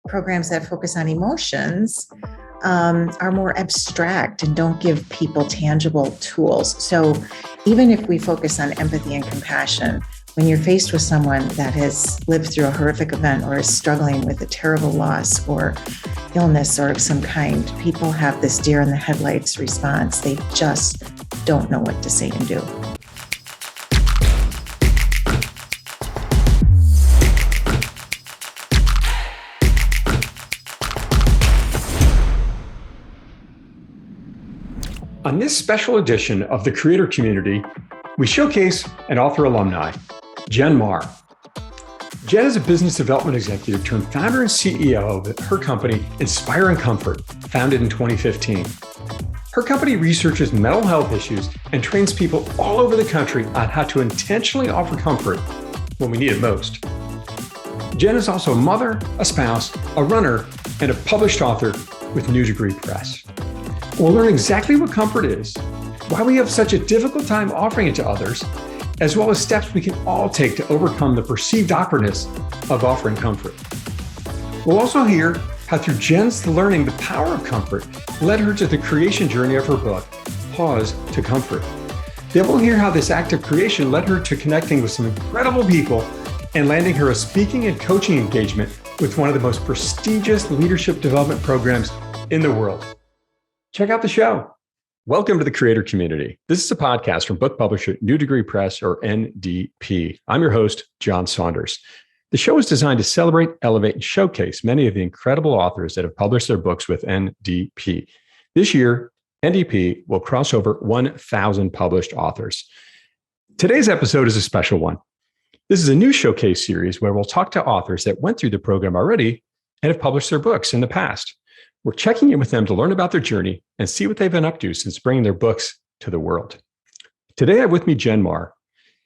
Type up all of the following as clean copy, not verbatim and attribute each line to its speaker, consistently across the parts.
Speaker 1: programs that focus on emotions are more abstract and don't give people tangible tools. So even if we focus on empathy and compassion, when you're faced with someone that has lived through a horrific event or is struggling with a terrible loss or illness or of some kind, people have this deer in the headlights response. They just don't know what to say and do.
Speaker 2: On this special edition of the Creator Community, we showcase an author alumni, Jen Marr. Jen is a business development executive turned founder and CEO of her company, Inspire and Comfort, founded in 2015. Her company researches mental health issues and trains people all over the country on how to intentionally offer comfort when we need it most. Jen is also a mother, a spouse, a runner, and a published author with New Degree Press. We'll learn exactly what comfort is, why we have such a difficult time offering it to others, as well as steps we can all take to overcome the perceived awkwardness of offering comfort. We'll also hear how through Jen's learning the power of comfort led her to the creation journey of her book, Paws To Comfort. Then we'll hear how this act of creation led her to connecting with some incredible people and landing her a speaking and coaching engagement with one of the most prestigious leadership development programs in the world. Check out the show. Welcome to the Creator Community. This is a podcast from book publisher New Degree Press, or NDP. I'm your host, John Saunders. The show is designed to celebrate, elevate, and showcase many of the incredible authors that have published their books with NDP. This year, NDP will cross over 1,000 published authors. Today's episode is a special one. This is a new showcase series where we'll talk to authors that went through the program already and have published their books in the past. We're checking in with them to learn about their journey and see what they've been up to since bringing their books to the world. Today, I have with me Jen Marr.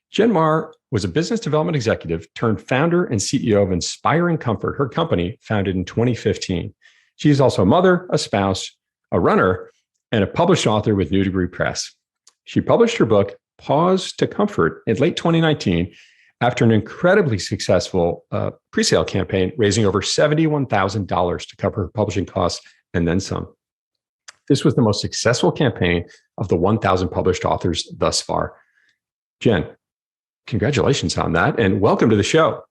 Speaker 2: Jen Marr was a business development executive turned founder and CEO of Inspire and Comfort, her company founded in 2015. She is also a mother, a spouse, a runner, and a published author with New Degree Press. She published her book, Paws To Comfort, in late 2019 after an incredibly successful pre-sale campaign, raising over $71,000 to cover her publishing costs and then some. This was the most successful campaign of the 1,000 published authors thus far. Jen, congratulations on that, and welcome to the show.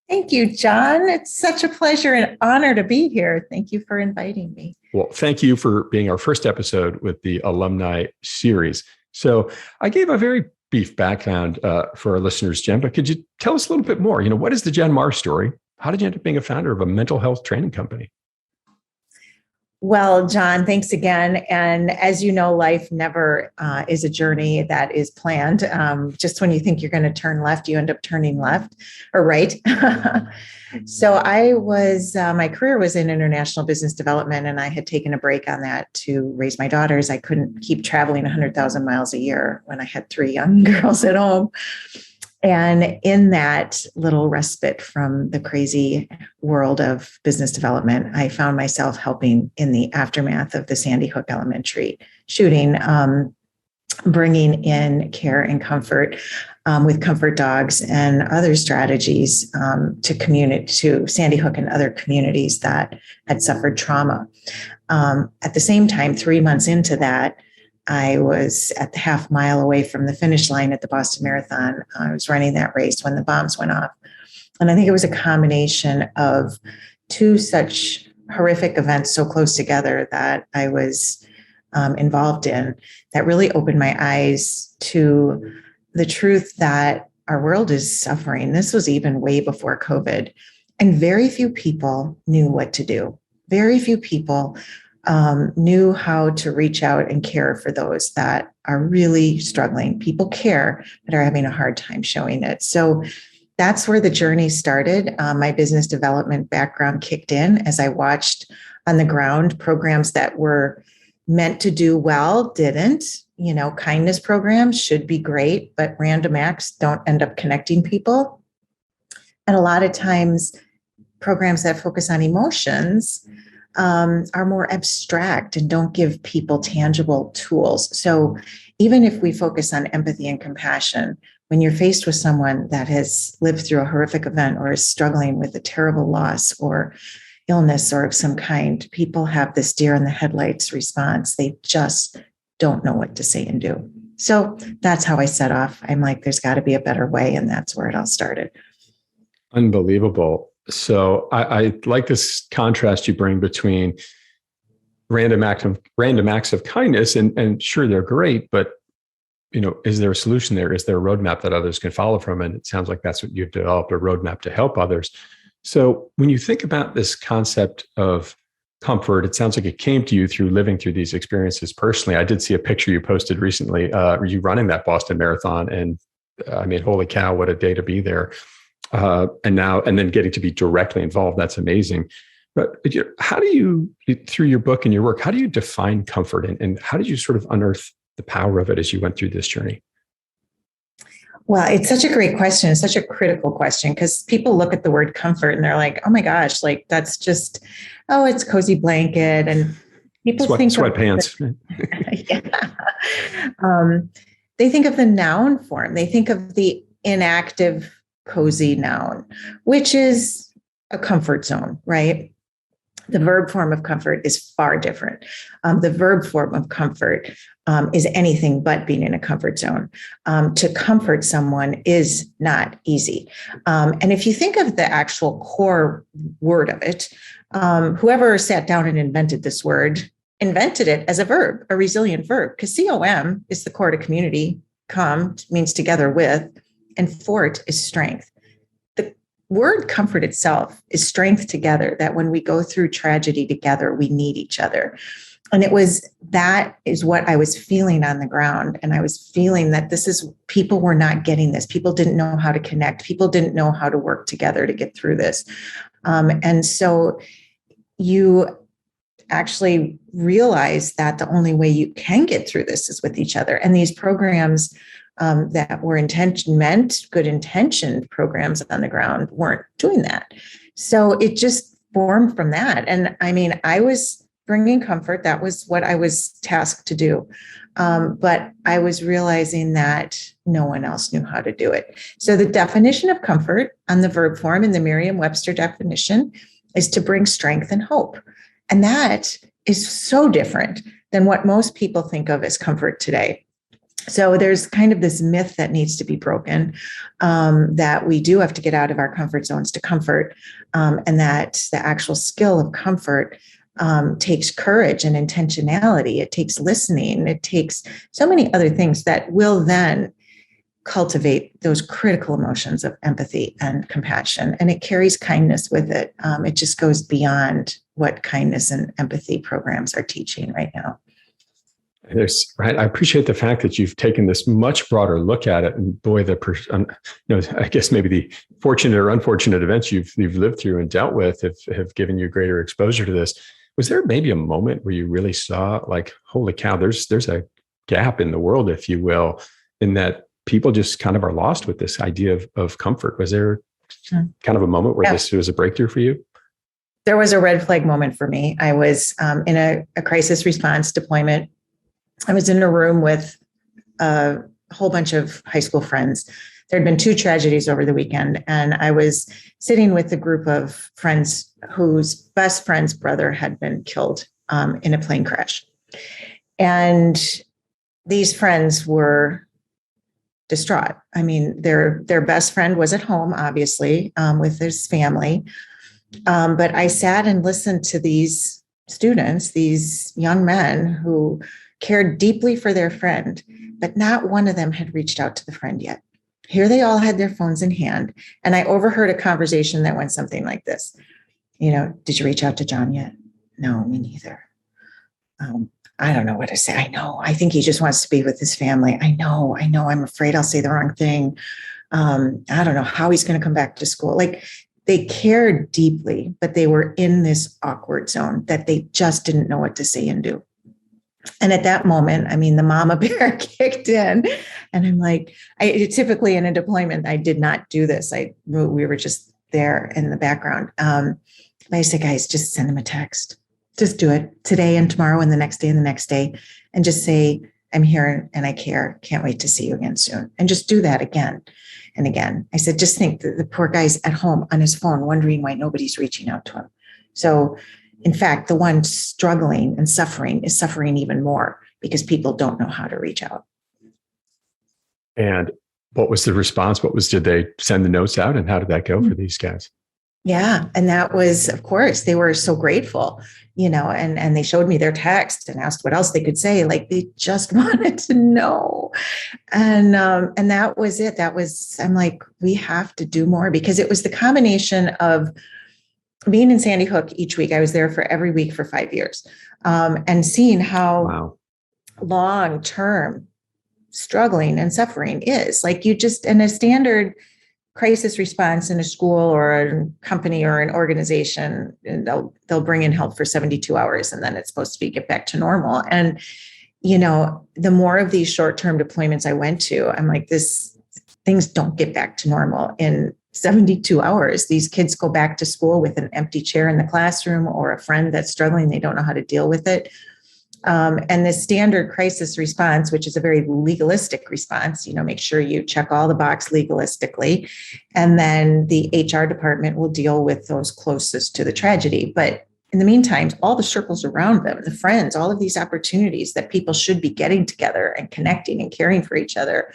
Speaker 1: Thank you, John. It's such a pleasure and honor to be here. Thank you for inviting me.
Speaker 2: Well, thank you for being our first episode with the Alumni series. So I gave a very brief background for our listeners, Jen, but could you tell us a little bit more? What is the Jen Marr story? How did you end up being a founder of a mental health training company?
Speaker 1: Well, John, thanks again. And as you know, life never is a journey that is planned. Just when you think you're going to turn left, you end up turning left or right. So my career was in international business development, and I had taken a break on that to raise my daughters. I couldn't keep traveling 100,000 miles a year when I had 3 young girls at home. And in that little respite from the crazy world of business development, I found myself helping in the aftermath of the Sandy Hook Elementary shooting, bringing in care and comfort with comfort dogs and other strategies to Sandy Hook and other communities that had suffered trauma. At the same time, 3 months into that, I was at the half mile away from the finish line at the Boston Marathon. I was running that race when the bombs went off. And I think it was a combination of two such horrific events so close together that I was involved in that really opened my eyes to the truth that our world is suffering. This was even way before COVID. And very few people knew what to do. Very few people knew how to reach out and care for those that are really struggling. People care, but are having a hard time showing it. So that's where the journey started. My business development background kicked in as I watched on the ground programs that were meant to do well, didn't. Kindness programs should be great, but random acts don't end up connecting people. And a lot of times, programs that focus on emotions are more abstract and don't give people tangible tools. So even if we focus on empathy and compassion, when you're faced with someone that has lived through a horrific event or is struggling with a terrible loss or illness or of some kind, people have this deer in the headlights response. They just don't know what to say and do. So that's how I set off. I'm like, there's got to be a better way. And that's where it all started.
Speaker 2: Unbelievable. So I like this contrast you bring between random acts of kindness, and sure, they're great, but is there a solution there? Is there a roadmap that others can follow from? And it sounds like that's what you've developed, a roadmap to help others. So when you think about this concept of comfort, it sounds like it came to you through living through these experiences personally. I did see a picture you posted recently, you running that Boston Marathon, and I mean, holy cow, what a day to be there. And then getting to be directly involved. That's amazing. But how do you, through your book and your work, how do you define comfort, and how did you sort of unearth the power of it as you went through this journey?
Speaker 1: Well, it's such a great question. It's such a critical question, because people look at the word comfort and they're like, oh my gosh, like that's just, oh, it's cozy blanket. And people think
Speaker 2: sweatpants.
Speaker 1: They think of the noun form. They think of the inactive, cozy noun, which is a comfort zone, right? The verb form of comfort is far different. The verb form of comfort is anything but being in a comfort zone. To comfort someone is not easy. And if you think of the actual core word of it, whoever sat down and invented this word invented it as a verb, a resilient verb, because COM is the core to community. Com means together with, and fort is strength. Word comfort itself is strength together, that when we go through tragedy together, we need each other. And that is what I was feeling on the ground. And I was feeling that people were not getting this. People didn't know how to connect. People didn't know how to work together to get through this. And so you actually realize that the only way you can get through this is with each other. And these programs that were good intentioned programs on the ground weren't doing that. So it just formed from that. And I mean, I was bringing comfort. That was what I was tasked to do. But I was realizing that no one else knew how to do it. So the definition of comfort on the verb form in the Merriam-Webster definition is to bring strength and hope. And that is so different than what most people think of as comfort today. So there's kind of this myth that needs to be broken, that we do have to get out of our comfort zones to comfort, and that the actual skill of comfort takes courage and intentionality. It takes listening. It takes so many other things that will then cultivate those critical emotions of empathy and compassion. And it carries kindness with it. It just goes beyond what kindness and empathy programs are teaching right now.
Speaker 2: Right. I appreciate the fact that you've taken this much broader look at it, and boy, I guess maybe the fortunate or unfortunate events you've lived through and dealt with have given you greater exposure to this. Was there maybe a moment where you really saw, like, holy cow, there's a gap in the world, if you will, in that people just kind of are lost with this idea of comfort? Was there kind of a moment where this was a breakthrough for you?
Speaker 1: There was a red flag moment for me. I was in a crisis response deployment. I was in a room with a whole bunch of high school friends. There had been 2 tragedies over the weekend, and I was sitting with a group of friends whose best friend's brother had been killed in a plane crash. And these friends were distraught. I mean, their best friend was at home, obviously, with his family. But I sat and listened to these students, these young men who cared deeply for their friend, but not one of them had reached out to the friend yet. Here they all had their phones in hand. And I overheard a conversation that went something like this. Did you reach out to John yet? No, me neither. I don't know what to say. I think he just wants to be with his family. I know. I'm afraid I'll say the wrong thing. I don't know how he's going to come back to school. Like, they cared deeply, but they were in this awkward zone that they just didn't know what to say and do. And at that moment, I mean, the mama bear kicked in, and I'm like, typically in a deployment, I did not do this. We were just there in the background. I said, guys, just send him a text. Just do it today and tomorrow and the next day and the next day. And just say, I'm here and I care. Can't wait to see you again soon. And just do that again and again. I said, just think that the poor guy's at home on his phone, wondering why nobody's reaching out to him. So in fact, the one struggling and suffering is suffering even more because people don't know how to reach out.
Speaker 2: And what was the response? Did they send the notes out, and how did that go for these guys?
Speaker 1: Yeah. And that was, of course, they were so grateful, and they showed me their text and asked what else they could say. Like they just wanted to know. And that was it. I'm like, we have to do more, because it was the combination of being in Sandy Hook each week. I was there for every week for 5 years, and seeing how long-term struggling and suffering is. Like you just, in a standard crisis response in a school or a company or an organization, and they'll bring in help for 72 hours and then it's supposed to be get back to normal. And, the more of these short-term deployments I went to, I'm like, things don't get back to normal in 72 hours. These kids go back to school with an empty chair in the classroom or a friend that's struggling. They don't know how to deal with it. And the standard crisis response, which is a very legalistic response, make sure you check all the box legalistically. And then the HR department will deal with those closest to the tragedy. But in the meantime, all the circles around them, the friends, all of these opportunities that people should be getting together and connecting and caring for each other,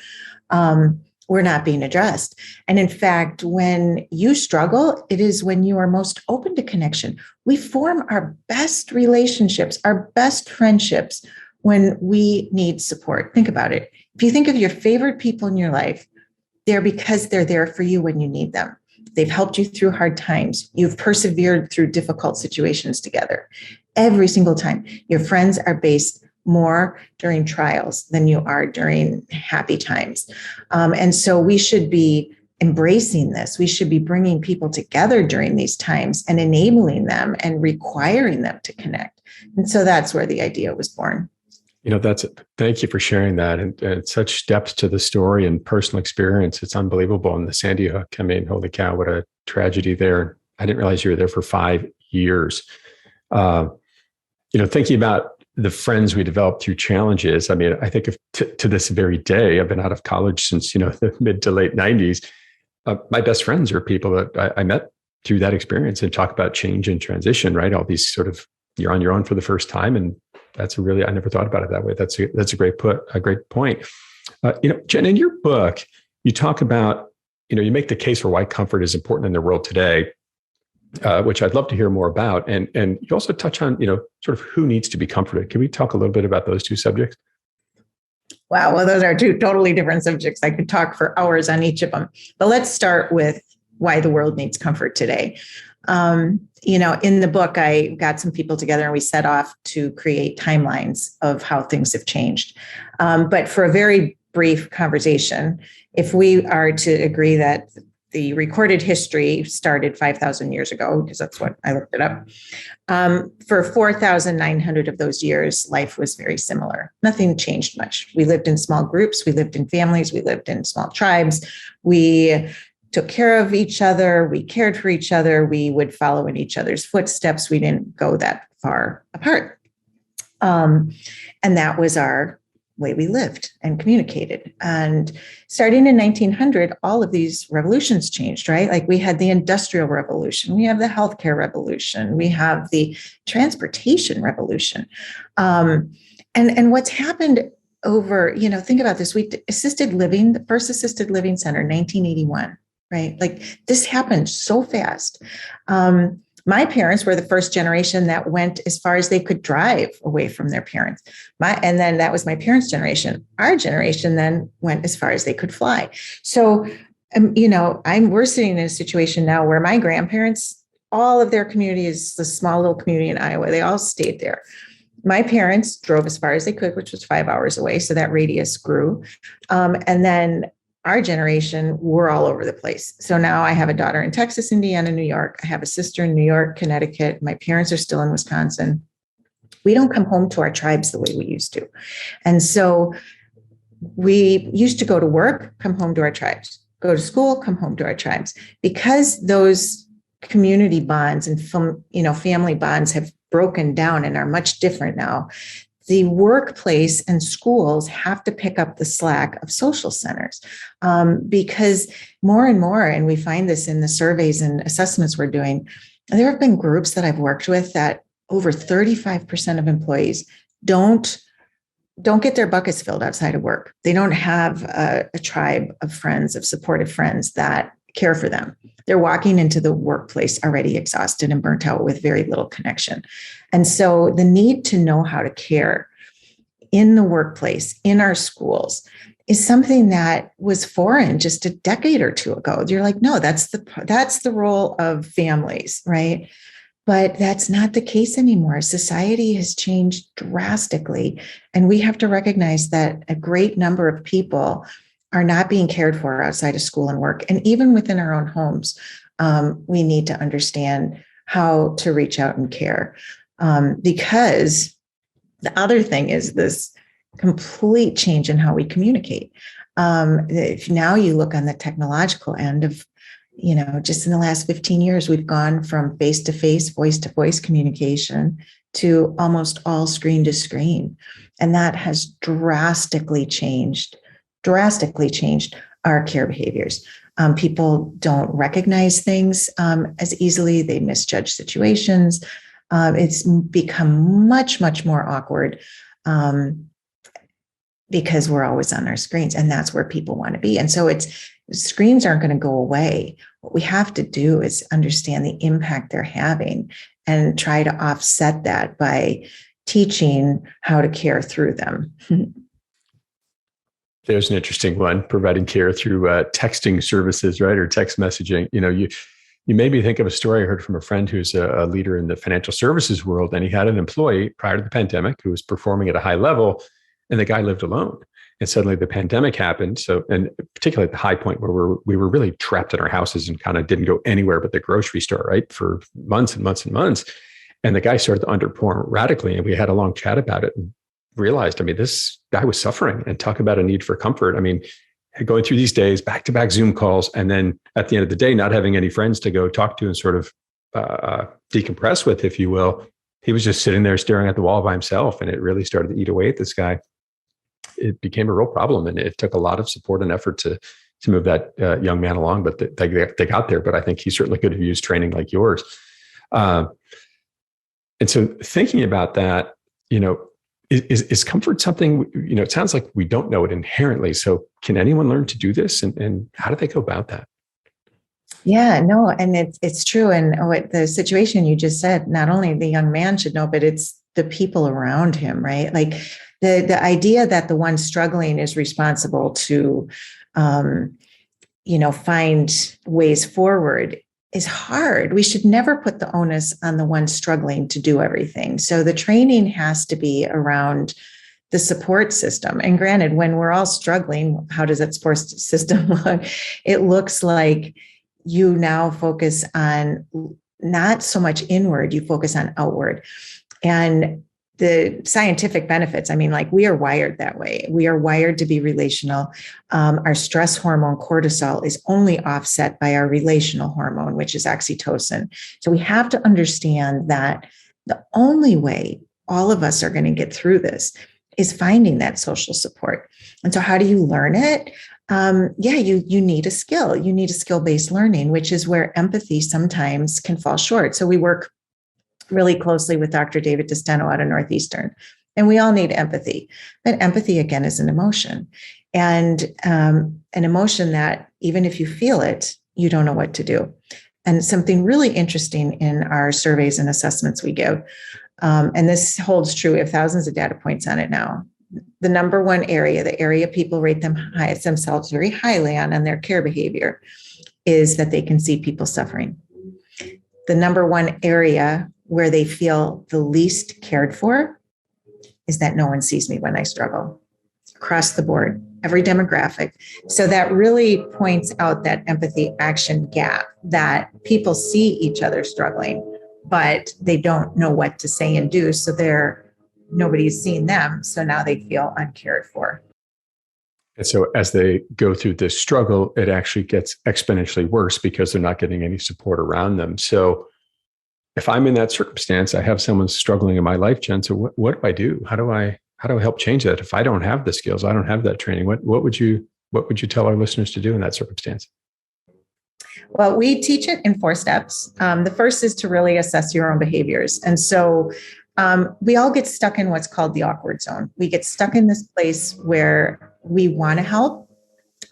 Speaker 1: were not being addressed. And in fact, when you struggle, it is when you are most open to connection. We form our best relationships, our best friendships when we need support. Think about it. If you think of your favorite people in your life, they're because they're there for you when you need them. They've helped you through hard times. You've persevered through difficult situations together. Every single time, your friends are based more during trials than you are during happy times. And so we should be embracing this. We should be bringing people together during these times and enabling them and requiring them to connect. And so that's where the idea was born.
Speaker 2: Thank you for sharing that, and such depth to the story and personal experience. It's unbelievable. And the Sandy Hook, I mean, holy cow, what a tragedy there. I didn't realize you were there for 5 years. Thinking about the friends we developed through challenges. I mean, I think to this very day, I've been out of college since, the mid to late 90s. My best friends are people that I met through that experience, and talk about change and transition, right? All these sort of, you're on your own for the first time. And I never thought about it that way. That's a great point. Jen, in your book, you talk about, you make the case for why comfort is important in the world today, which I'd love to hear more about. And you also touch on, sort of who needs to be comforted. Can we talk a little bit about those two subjects?
Speaker 1: Wow. Well, those are two totally different subjects. I could talk for hours on each of them, but let's start with why the world needs comfort today. In the book, I got some people together and we set off to create timelines of how things have changed. But for a very brief conversation, if we are to agree that the recorded history started 5,000 years ago, because that's what I looked it up. For 4,900 of those years, life was very similar. Nothing changed much. We lived in small groups. We lived in families. We lived in small tribes. We took care of each other. We cared for each other. We would follow in each other's footsteps. We didn't go that far apart. And that was our way we lived and communicated. And starting in 1900, all of these revolutions changed, right? Like we had the Industrial Revolution, we have the Healthcare Revolution, we have the Transportation Revolution. And what's happened over, think about this, the first assisted living center, 1981, right? Like this happened so fast. My parents were the first generation that went as far as they could drive away from their parents. And then that was my parents' generation. Our generation then went as far as they could fly. So, we're sitting in a situation now where my grandparents, all of their community is the small little community in Iowa. They all stayed there. My parents drove as far as they could, which was 5 hours away. So that radius grew. And then our generation, we're all over the place. So now I have a daughter in Texas, Indiana, New York. I have a sister in New York, Connecticut. My parents are still in Wisconsin. We don't come home to our tribes the way we used to. And so we used to go to work, come home to our tribes, go to school, come home to our tribes, because those community bonds and family bonds have broken down and are much different now. the workplace and schools have to pick up the slack of social centers, because more and more, and we find this in the surveys and assessments we're doing, there have been groups that I've worked with that over 35% of employees don't get their buckets filled outside of work. They don't have a tribe of friends, of supportive friends that care for them. They're walking into the workplace already exhausted and burnt out with very little connection. And so the need to know how to care in the workplace, in our schools, is something that was foreign just a decade or two ago. You're like, no, that's the role of families, right? But that's not the case anymore. Society has changed drastically, and we have to recognize that a great number of people are not being cared for outside of school and work. And even within our own homes, we need to understand how to reach out and care. Because the other thing is this complete change in how we communicate. If now you look on the technological end of, just in the last 15 years, we've gone from face-to-face, voice-to-voice communication to almost all screen to screen. And that has drastically changed our care behaviors. People don't recognize things as easily. They misjudge situations. It's become much, much more awkward because we're always on our screens, and that's where people want to be. And so screens aren't going to go away. What we have to do is understand the impact they're having and try to offset that by teaching how to care through them.
Speaker 2: There's an interesting one, providing care through texting services, right? Or text messaging. You made me think of a story I heard from a friend who's a leader in the financial services world. And he had an employee prior to the pandemic who was performing at a high level, and the guy lived alone. And suddenly the pandemic happened. So, and particularly at the high point where we were really trapped in our houses and kind of didn't go anywhere but the grocery store, right? For months and months and months. And the guy started to underperform radically. And we had a long chat about it and realized, this guy was suffering, and talk about a need for comfort. Going through these days, back-to-back Zoom calls, and then at the end of the day, not having any friends to go talk to and sort of decompress with, if you will. He was just sitting there staring at the wall by himself, and it really started to eat away at this guy. It became a real problem, and it took a lot of support and effort to move that young man along, but they got there. But I think he certainly could have used training like yours. And so thinking about that, is comfort something, it sounds like we don't know it inherently. So can anyone learn to do this? And how do they go about that?
Speaker 1: Yeah, no, and it's true. And what the situation you just said, not only the young man should know, but it's the people around him, right? Like the idea that the one struggling is responsible to, find ways forward is hard. We should never put the onus on the one struggling to do everything. So the training has to be around the support system. And granted, when we're all struggling, how does that support system look? It looks like you now focus on not so much inward, you focus on outward. And the scientific benefits, we are wired that way. We are wired to be relational. Our stress hormone cortisol is only offset by our relational hormone, which is oxytocin. So we have to understand that the only way all of us are going to get through this is finding that social support. And so how do you learn it? You need a skill. You need a skill-based learning, which is where empathy sometimes can fall short. So we work really closely with Dr. David DeSteno out of Northeastern, and we all need empathy. But empathy, again, is an emotion, and an emotion that even if you feel it, you don't know what to do. And something really interesting in our surveys and assessments we give, and this holds true, we have thousands of data points on it now. The number one area, the area people rate themselves very highly on their care behavior, is that they can see people suffering. The number one area where they feel the least cared for is that no one sees me when I struggle. Across the board, every demographic. So that really points out that empathy action gap, that people see each other struggling, but they don't know what to say and do. So nobody's seen them. So now they feel uncared for.
Speaker 2: And so as they go through this struggle, it actually gets exponentially worse because they're not getting any support around them. So if I'm in that circumstance, I have someone struggling in my life, Jen. So what do I do? How do I help change that? If I don't have the skills, I don't have that training. What would you tell our listeners to do in that circumstance?
Speaker 1: Well, we teach it in 4 steps. The first is to really assess your own behaviors. And so we all get stuck in what's called the awkward zone. We get stuck in this place where we want to help,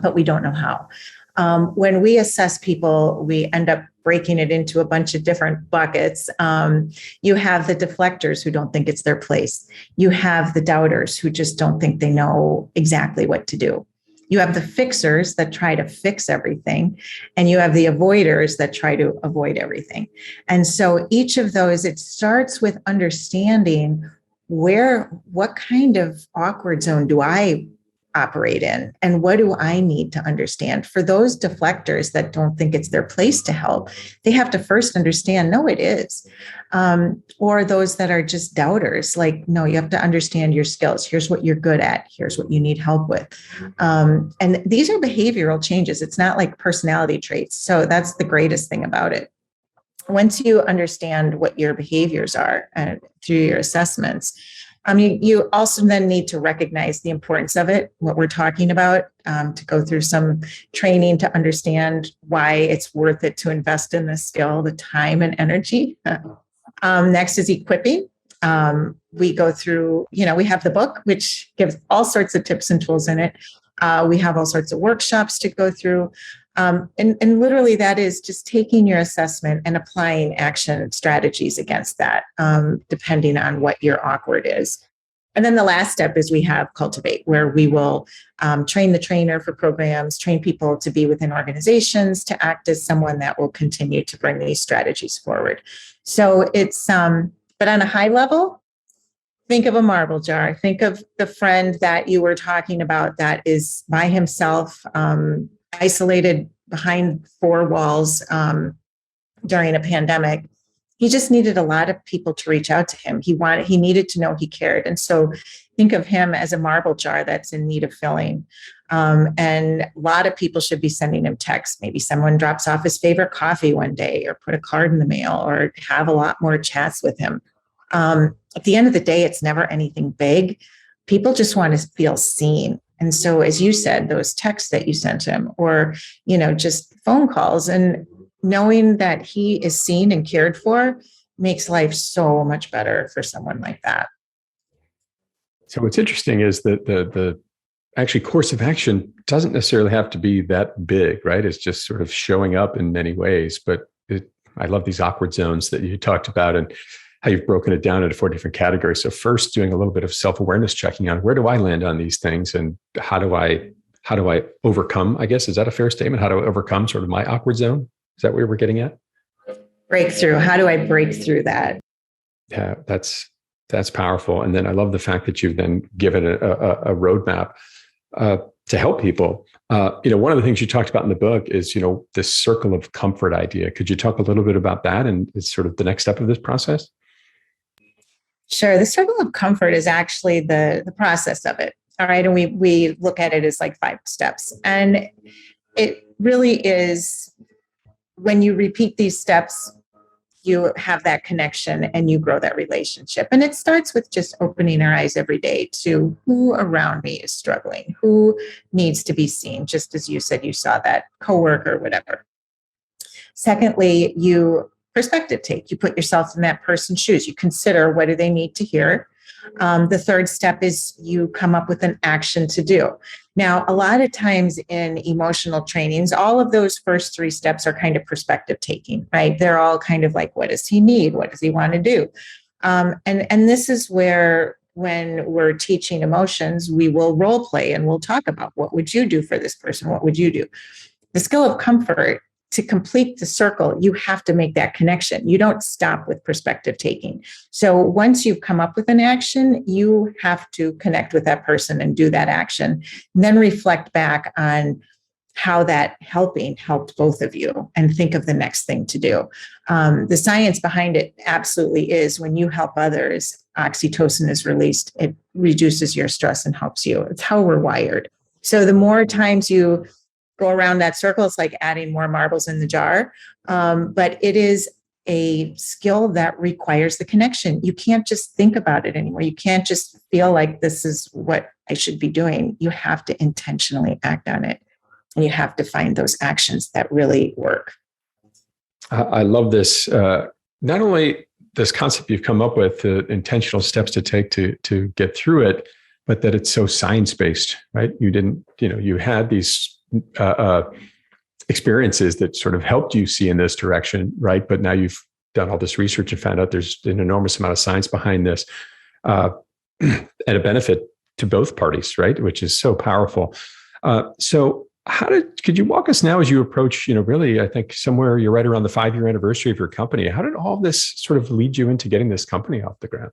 Speaker 1: but we don't know how. When we assess people, we end up breaking it into a bunch of different buckets. You have the deflectors who don't think it's their place. You have the doubters who just don't think they know exactly what to do. You have the fixers that try to fix everything, and you have the avoiders that try to avoid everything. And so each of those, it starts with understanding what kind of awkward zone do I operate in, and what do I need to understand? For those deflectors that don't think it's their place to help, they have to first understand, no, it is. Or those that are just doubters, like, no, you have to understand your skills. Here's what you're good at. Here's what you need help with. And these are behavioral changes. It's not like personality traits. So that's the greatest thing about it. Once you understand what your behaviors are through your assessments, you also then need to recognize the importance of it, what we're talking about, to go through some training to understand why it's worth it to invest in this skill, the time and energy. Next is equipping. We go through, we have the book, which gives all sorts of tips and tools in it. We have all sorts of workshops to go through. And literally that is just taking your assessment and applying action strategies against that, depending on what your awkward is. And then the last step is we have cultivate, where we will train the trainer for programs, train people to be within organizations, to act as someone that will continue to bring these strategies forward. So it's, but on a high level, think of a marble jar. Think of the friend that you were talking about that is by himself, isolated behind 4 walls during a pandemic. He just needed a lot of people to reach out to him. He needed to know he cared. And so think of him as a marble jar that's in need of filling. And a lot of people should be sending him texts. Maybe someone drops off his favorite coffee one day, or put a card in the mail, or have a lot more chats with him. At the end of the day, it's never anything big. People just want to feel seen. And so, as you said, those texts that you sent him, or, just phone calls, and knowing that he is seen and cared for makes life so much better for someone like that.
Speaker 2: So what's interesting is that the actually course of action doesn't necessarily have to be that big, right? It's just sort of showing up in many ways. But I love these awkward zones that you talked about, and how you've broken it down into 4 different categories. So first, doing a little bit of self-awareness, checking on where do I land on these things, and how do I overcome, I guess, is that a fair statement? How do I overcome sort of my awkward zone? Is that where we're getting at?
Speaker 1: Breakthrough. How do I break through that?
Speaker 2: Yeah, that's powerful. And then I love the fact that you've then given a roadmap to help people. One of the things you talked about in the book is, this circle of comfort idea. Could you talk a little bit about that, and it's sort of the next step of this process?
Speaker 1: Sure. The circle of comfort is actually the process of it. All right. And we look at it as like 5 steps. And it really is, when you repeat these steps, you have that connection and you grow that relationship. And it starts with just opening our eyes every day to who around me is struggling, who needs to be seen, just as you said, you saw that coworker, whatever. Secondly, you perspective take. You put yourself in that person's shoes. You consider, what do they need to hear? The third step is you come up with an action to do. Now, a lot of times in emotional trainings, all of those first 3 steps are kind of perspective taking, right? They're all kind of like, what does he need? What does he want to do? And this is where, when we're teaching emotions, we will role play and we'll talk about, what would you do for this person? What would you do? The skill of comfort, to complete the circle, you have to make that connection. You don't stop with perspective taking. So once you've come up with an action, you have to connect with that person and do that action, and then reflect back on how that helping helped both of you, and think of the next thing to do. The science behind it absolutely is, when you help others, oxytocin is released. It reduces your stress and helps you. It's how we're wired. So the more times you go around that circle, it's like adding more marbles in the jar. But it is a skill that requires the connection. You can't just think about it anymore. You can't just feel like this is what I should be doing. You have to intentionally act on it. And you have to find those actions that really work.
Speaker 2: I love this. Not only this concept you've come up with, the intentional steps to take to get through it, but that it's so science-based, right? You had these experiences that sort of helped you see in this direction, right? But now you've done all this research and found out there's an enormous amount of science behind this, and a benefit to both parties, right? Which is so powerful. So could you walk us now as you approach, really, I think somewhere you're right around the 5-year anniversary of your company. How did all this sort of lead you into getting this company off the ground?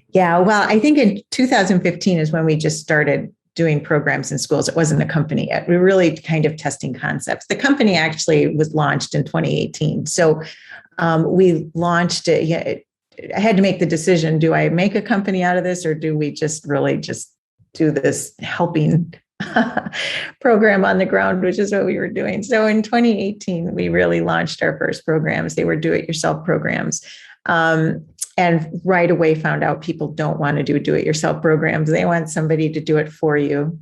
Speaker 1: Yeah, well, I think in 2015 is when we just started doing programs in schools. It wasn't a company yet. We were really kind of testing concepts. The company actually was launched in 2018. So we launched it. I had to make the decision, do I make a company out of this, or do we just really just do this helping program on the ground, which is what we were doing. So in 2018, we really launched our first programs. They were do-it-yourself programs. And right away found out people don't want to do it-yourself programs. They want somebody to do it for you.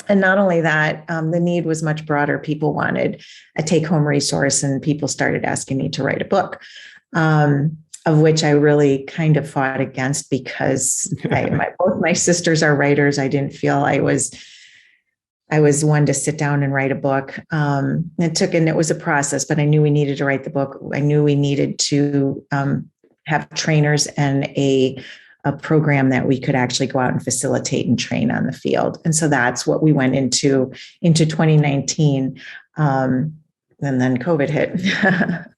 Speaker 1: And not only that, the need was much broader. People wanted a take-home resource, and people started asking me to write a book, of which I really kind of fought against because both my sisters are writers. I didn't feel I was one to sit down and write a book. It was a process, but I knew we needed to write the book. I knew we needed to have trainers and a program that we could actually go out and facilitate and train on the field. And so that's what we went into 2019. And then COVID hit.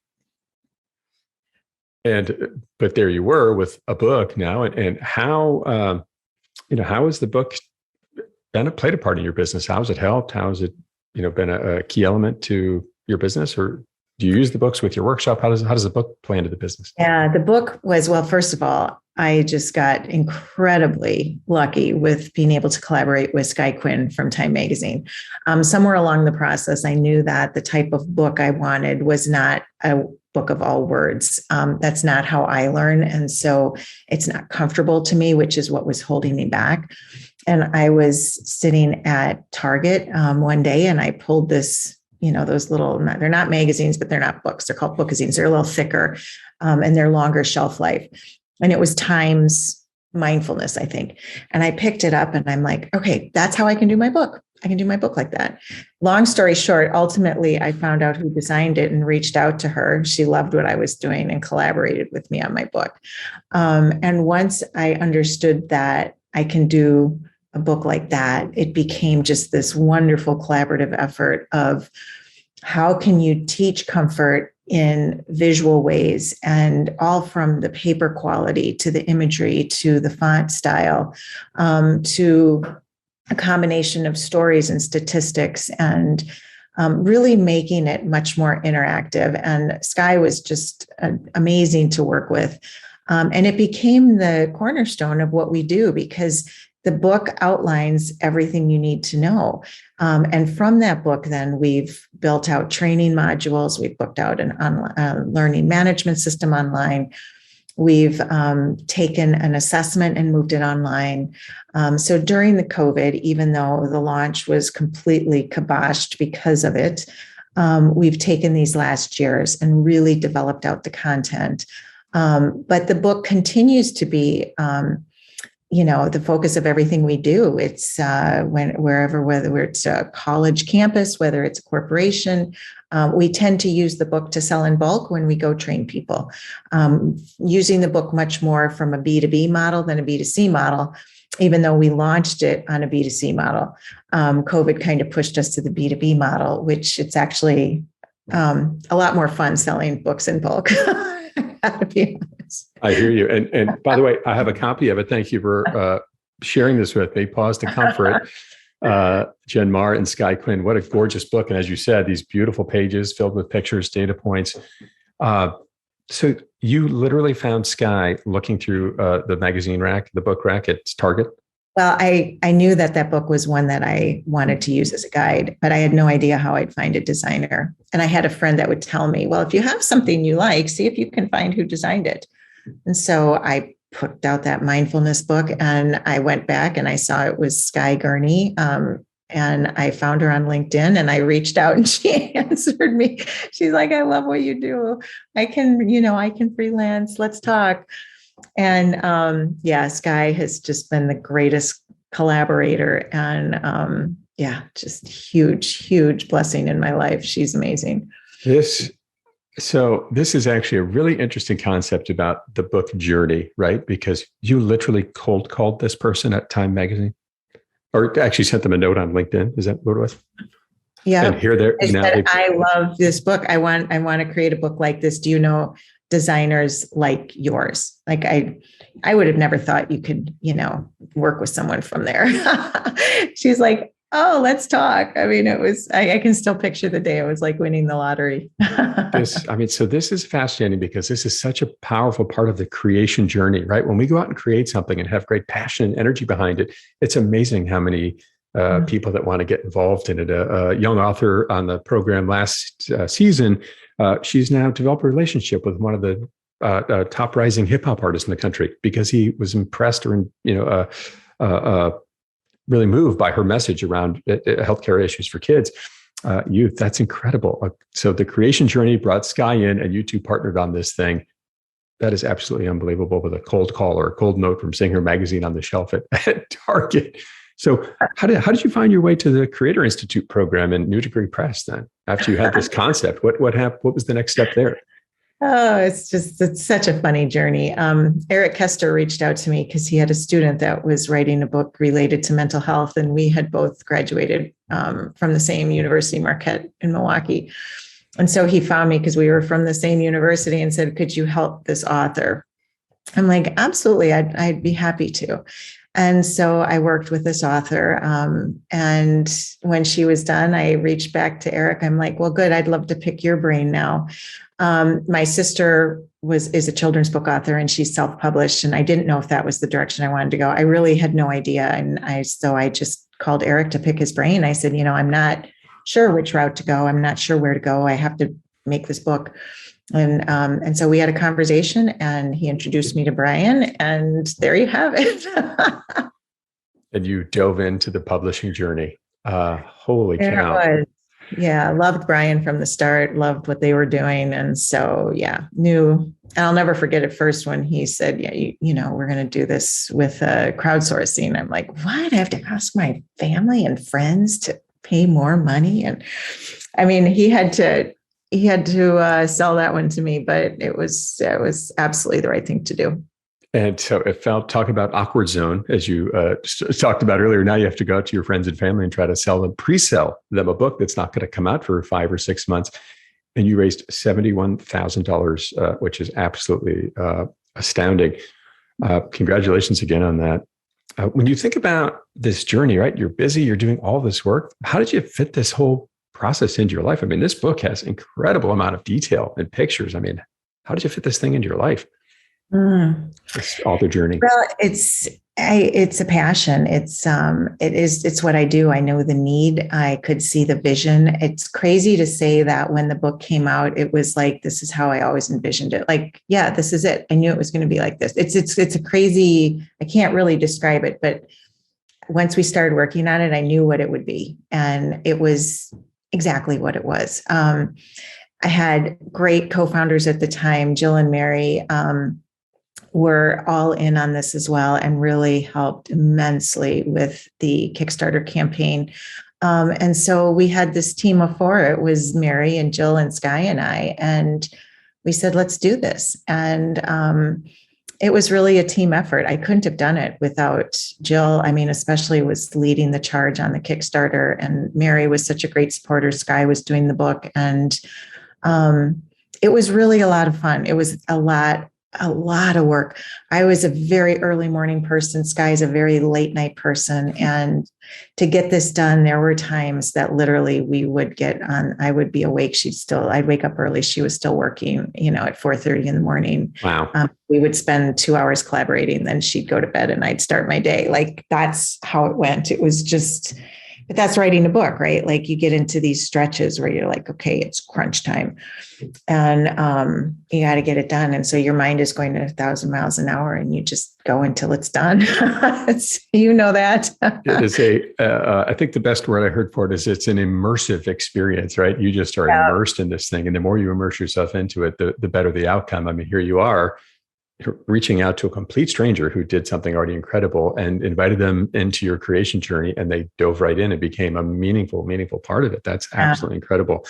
Speaker 2: But there you were with a book now. And how has the book played a part in your business? How has it helped? How has it, been a key element to your business? Or do you use the books with your workshop? How does the book play into the business?
Speaker 1: Yeah, the book was, well, first of all, I just got incredibly lucky with being able to collaborate with Skye Quinn from Time Magazine. Somewhere along the process, I knew that the type of book I wanted was not a book of all words. That's not how I learn. And so it's not comfortable to me, which is what was holding me back. And I was sitting at Target one day, and I pulled this, those little, they're not magazines, but they're not books. They're called bookazines. They're a little thicker, and they're longer shelf life. And it was Time's Mindfulness, I think. And I picked it up and I'm like, okay, that's how I can do my book. I can do my book like that. Long story short, ultimately, I found out who designed it and reached out to her. She loved what I was doing and collaborated with me on my book. And once I understood that I can do a book like that, it became just this wonderful collaborative effort of how can you teach comfort in visual ways, and all from the paper quality to the imagery to the font style, to a combination of stories and statistics, and really making it much more interactive. And Skye was just amazing to work with. And it became the cornerstone of what we do, because the book outlines everything you need to know. And from that book, then we've built out training modules. We've booked out an learning management system online. We've taken an assessment and moved it online. So during the COVID, even though the launch was completely kiboshed because of it, we've taken these last years and really developed out the content. But the book continues to be the focus of everything we do. It's whether it's a college campus, whether it's a corporation, we tend to use the book to sell in bulk when we go train people, using the book much more from a B2B model than a B2C model, even though we launched it on a B2C model. COVID kind of pushed us to the B2B model, which it's actually a lot more fun selling books in bulk. To be honest.
Speaker 2: I hear you. And by the way, I have a copy of it. Thank you for sharing this with me. Paws to Comfort, Jen Marr and Skye Quinn. What a gorgeous book. And as you said, these beautiful pages filled with pictures, data points. So you literally found Skye looking through the magazine rack, the book rack at Target?
Speaker 1: Well, I knew that book was one that I wanted to use as a guide, but I had no idea how I'd find a designer. And I had a friend that would tell me, well, if you have something you like, see if you can find who designed it. And so I put out that mindfulness book and I went back and I saw it was Skye Quinn. And I found her on LinkedIn and I reached out and she answered me. She's like, I love what you do. I can freelance. Let's talk. And Skye has just been the greatest collaborator and just huge blessing in my life. She's amazing.
Speaker 2: This is actually a really interesting concept about the book journey, right? Because you literally cold called this person at Time Magazine, or actually sent them a note on LinkedIn. Is that what it was?
Speaker 1: Yeah.
Speaker 2: And here they're
Speaker 1: I said, I love this book. I want to create a book like this. Do you know designers like yours? Like I would have never thought you could, work with someone from there. She's like, oh, let's talk. I mean, it was, I can still picture the day. It was like winning the lottery.
Speaker 2: So this is fascinating because this is such a powerful part of the creation journey, right? When we go out and create something and have great passion and energy behind it, it's amazing how many people that want to get involved in it. A young author on the program last season, she's now developed a relationship with one of the top rising hip hop artists in the country because he was impressed or, really moved by her message around healthcare issues for kids, youth. That's incredible. So the creation journey brought Skye in and you two partnered on this thing. That is absolutely unbelievable, with a cold call or a cold note from seeing her magazine on the shelf at Target. So how did you find your way to the Creator Institute program in New Degree Press then? After you had this concept, what happened? What was the next step there?
Speaker 1: Oh, it's such a funny journey. Eric Kester reached out to me because he had a student that was writing a book related to mental health. And we had both graduated from the same university, Marquette in Milwaukee. And so he found me because we were from the same university and said, could you help this author? I'm like, absolutely. I'd be happy to. And so I worked with this author. And when she was done, I reached back to Eric. I'm like, well, good. I'd love to pick your brain now. My sister is a children's book author and she's self-published. And I didn't know if that was the direction I wanted to go. I really had no idea. And I just called Eric to pick his brain. I said, I'm not sure which route to go. I'm not sure where to go. I have to make this book. And so we had a conversation and he introduced me to Brian and there you have it.
Speaker 2: And you dove into the publishing journey. Holy cow.
Speaker 1: It was. Yeah, loved Brian from the start, loved what they were doing. And so, and I'll never forget at first when he said, we're going to do this with crowdsourcing. I'm like, what? I have to ask my family and friends to pay more money? And I mean, he had to sell that one to me, but it was absolutely the right thing to do.
Speaker 2: And so talk about awkward zone, as you talked about earlier. Now you have to go out to your friends and family and try to pre-sell them a book that's not going to come out for 5 or 6 months. And you raised $71,000, which is absolutely astounding. Congratulations again on that. When you think about this journey, right? You're busy, you're doing all this work. How did you fit this whole process into your life? I mean, this book has incredible amount of detail and pictures. I mean, how did you fit this thing into your life? This author journey.
Speaker 1: Well, it's a passion. It's what I do. I know the need. I could see the vision. It's crazy to say that when the book came out, it was like, this is how I always envisioned it. Like, yeah, this is it. I knew it was going to be like this. It's a crazy, I can't really describe it, but once we started working on it, I knew what it would be. And it was exactly what it was. I had great co-founders at the time, Jill and Mary, were all in on this as well and really helped immensely with the Kickstarter campaign. And so we had this team of 4. It was Mary and Jill and Skye and I, and we said, let's do this. And it was really a team effort. I couldn't have done it without Jill. I mean, especially was leading the charge on the Kickstarter, and Mary was such a great supporter. Skye was doing the book, and it was really a lot of fun. It was a lot a lot of work. I was a very early morning person. Skye is a very late night person. And to get this done, there were times that literally we would get on, I would be awake. I'd wake up early. She was still working, at 4:30 in the morning.
Speaker 2: Wow.
Speaker 1: We would spend 2 hours collaborating. Then she'd go to bed and I'd start my day. Like that's how it went. It was just, but that's writing a book, right? Like you get into these stretches where you're like, okay, it's crunch time and you got to get it done. And so your mind is going at 1,000 miles an hour and you just go until it's done. You know that.
Speaker 2: It is I think the best word I heard for it is it's an immersive experience, right? You just are immersed in this thing. And the more you immerse yourself into it, the better the outcome. I mean, here you are reaching out to a complete stranger who did something already incredible and invited them into your creation journey, and they dove right in and became a meaningful part of it. That's absolutely incredible.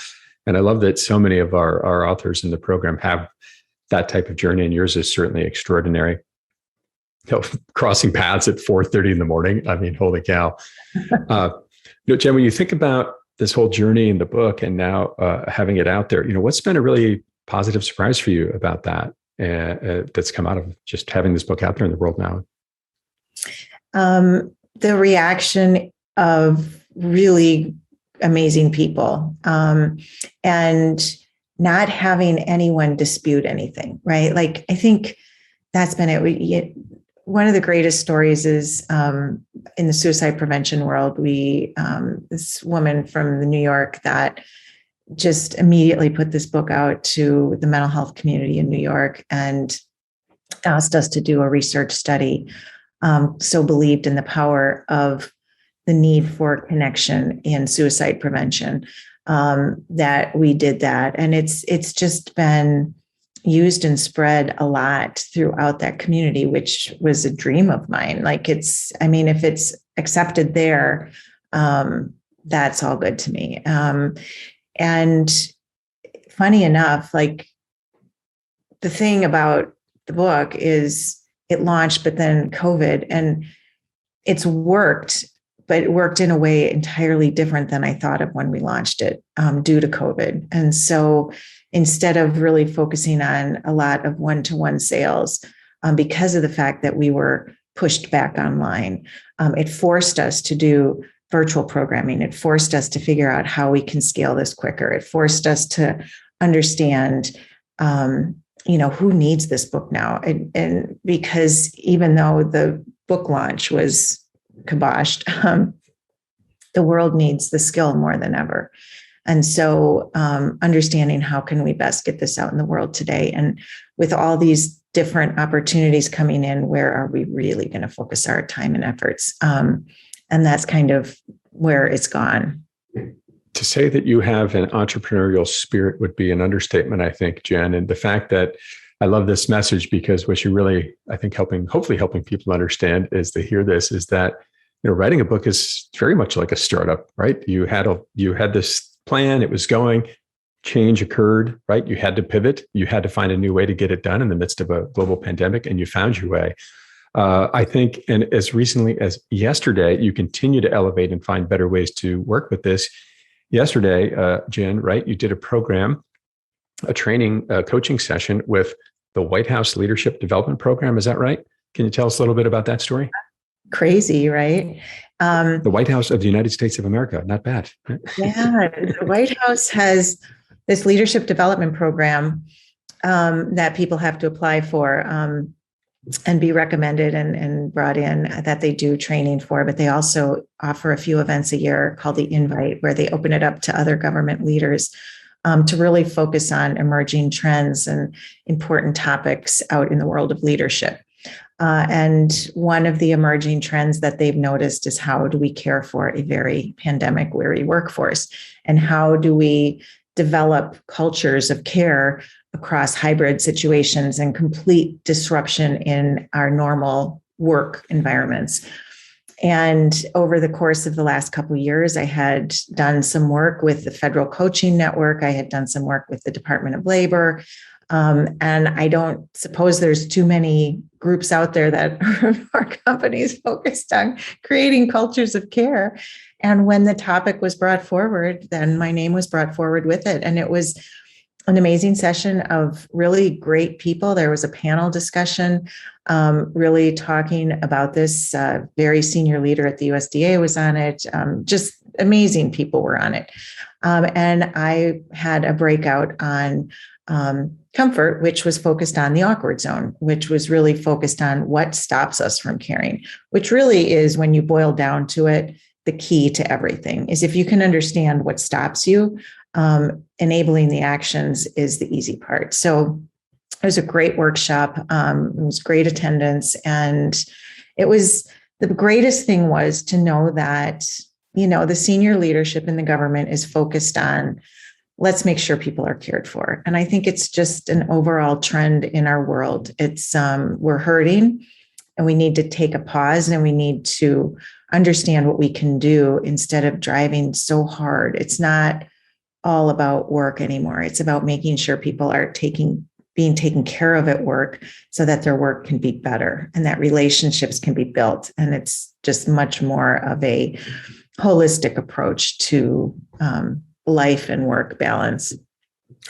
Speaker 2: And I love that so many of our authors in the program have that type of journey, and yours is certainly extraordinary. Crossing paths at 4:30 in the morning. I mean, holy cow. Jen, when you think about this whole journey in the book and now having it out there, what's been a really positive surprise for you about that? That's come out of just having this book out there in the world now?
Speaker 1: The reaction of really amazing people and not having anyone dispute anything, right? Like, I think that's been it. One of the greatest stories is in the suicide prevention world, this woman from New York that just immediately put this book out to the mental health community in New York and asked us to do a research study. So believed in the power of the need for connection in suicide prevention that we did that. And it's just been used and spread a lot throughout that community, which was a dream of mine. Like if it's accepted there, that's all good to me. And funny enough, like the thing about the book is it launched, but then COVID, and it's worked, but it worked in a way entirely different than I thought of when we launched it due to COVID. And so instead of really focusing on a lot of one-to-one sales, because of the fact that we were pushed back online, it forced us to do virtual programming. It forced us to figure out how we can scale this quicker. It forced us to understand, who needs this book now. And because even though the book launch was kiboshed, the world needs the skill more than ever. And so understanding how can we best get this out in the world today? And with all these different opportunities coming in, where are we really going to focus our time and efforts? And that's kind of where it's gone.
Speaker 2: To say that you have an entrepreneurial spirit would be an understatement, I think, Jen. And the fact that I love this message, because what you're really, I think, hopefully helping people understand is to hear this, is that, writing a book is very much like a startup, right? You had this plan, it was going, change occurred, right? You had to pivot, you had to find a new way to get it done in the midst of a global pandemic, and you found your way. I think, and as recently as yesterday, you continue to elevate and find better ways to work with this. Yesterday, Jen, right, you did a program, a training, coaching session with the White House Leadership Development Program. Is that right? Can you tell us a little bit about that story?
Speaker 1: Crazy, right?
Speaker 2: The White House of the United States of America. Not bad.
Speaker 1: Yeah, the White House has this leadership development program that people have to apply for. And be recommended and brought in, that they do training for, but they also offer a few events a year called the Invite, where they open it up to other government leaders to really focus on emerging trends and important topics out in the world of leadership. And one of the emerging trends that they've noticed is, how do we care for a very pandemic weary workforce? And how do we develop cultures of care across hybrid situations and complete disruption in our normal work environments? And over the course of the last couple of years, I had done some work with the Federal Coaching Network. I had done some work with the Department of Labor. And I don't suppose there's too many groups out there that are companies focused on creating cultures of care. And when the topic was brought forward, then my name was brought forward with it. And it was an amazing session of really great people. There was a panel discussion really talking about this. Very senior leader at the USDA was on it. Just amazing people were on it. And I had a breakout on comfort, which was focused on the awkward zone, which was really focused on what stops us from caring, which really is, when you boil down to it, the key to everything is if you can understand what stops you, enabling the actions is the easy part. So it was a great workshop. It was great attendance. And it was, the greatest thing was to know that, the senior leadership in the government is focused on, let's make sure people are cared for. And I think it's just an overall trend in our world. It's we're hurting, and we need to take a pause, and we need to understand what we can do instead of driving so hard. It's not all about work anymore. It's about making sure people are being taken care of at work so that their work can be better and that relationships can be built. And it's just much more of a holistic approach to life and work balance.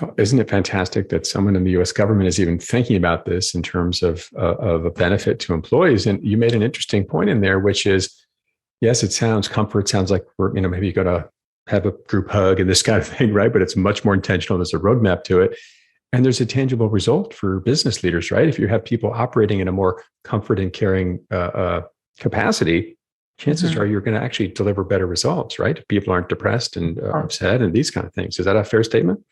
Speaker 2: Oh, isn't it fantastic that someone in the U.S. government is even thinking about this in terms of a benefit to employees? And you made an interesting point in there, which is, yes, comfort sounds like we're, maybe you got to have a group hug and this kind of thing, right? But it's much more intentional. There's a roadmap to it. And there's a tangible result for business leaders, right? If you have people operating in a more comfort and caring capacity, chances are you're going to actually deliver better results, right? If people aren't depressed and upset and these kind of things. Is that a fair statement?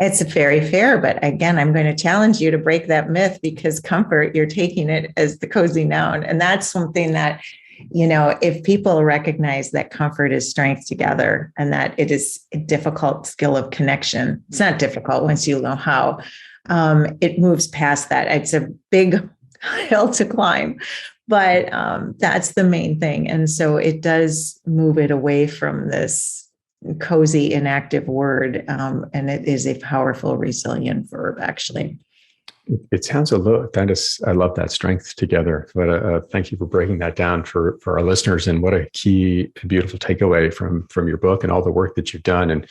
Speaker 1: It's very fair. But again, I'm going to challenge you to break that myth, because comfort, you're taking it as the cozy noun. And that's something that, if people recognize that comfort is strength together and that it is a difficult skill of connection, it's not difficult once you know how, it moves past that. It's a big hill to climb, but that's the main thing. And so it does move it away from this cozy, inactive word. And it is a powerful, resilient verb, actually.
Speaker 2: It sounds I love that, strength together. But thank you for breaking that down for our listeners. And what a key and beautiful takeaway from your book and all the work that you've done. And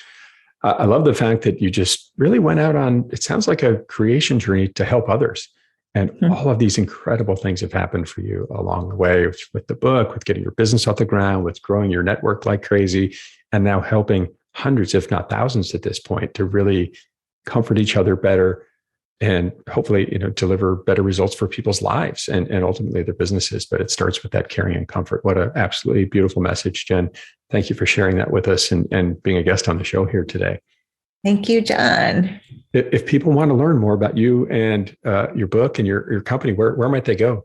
Speaker 2: I love the fact that you just really went out on, it sounds like a creation journey to help others. And all of these incredible things have happened for you along the way with the book, with getting your business off the ground, with growing your network like crazy, and now helping hundreds, if not thousands at this point, to really comfort each other better and hopefully, deliver better results for people's lives and ultimately their businesses. But it starts with that caring and comfort. What an absolutely beautiful message, Jen. Thank you for sharing that with us and being a guest on the show here today.
Speaker 1: Thank you, John.
Speaker 2: If people want to learn more about you and your book and your company, where might they go?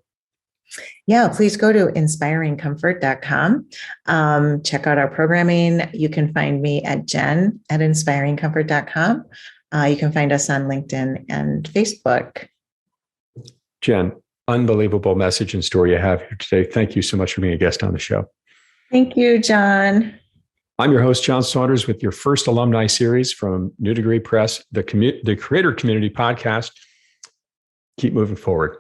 Speaker 1: Yeah, please go to inspiringcomfort.com. Check out our programming. You can find me at jen@inspiringcomfort.com. You can find us on LinkedIn and Facebook.
Speaker 2: Jen, unbelievable message and story you have here today. Thank you so much for being a guest on the show.
Speaker 1: Thank you, John.
Speaker 2: I'm your host, John Saunders, with your first alumni series from New Degree Press, the Creator Community Podcast. Keep moving forward.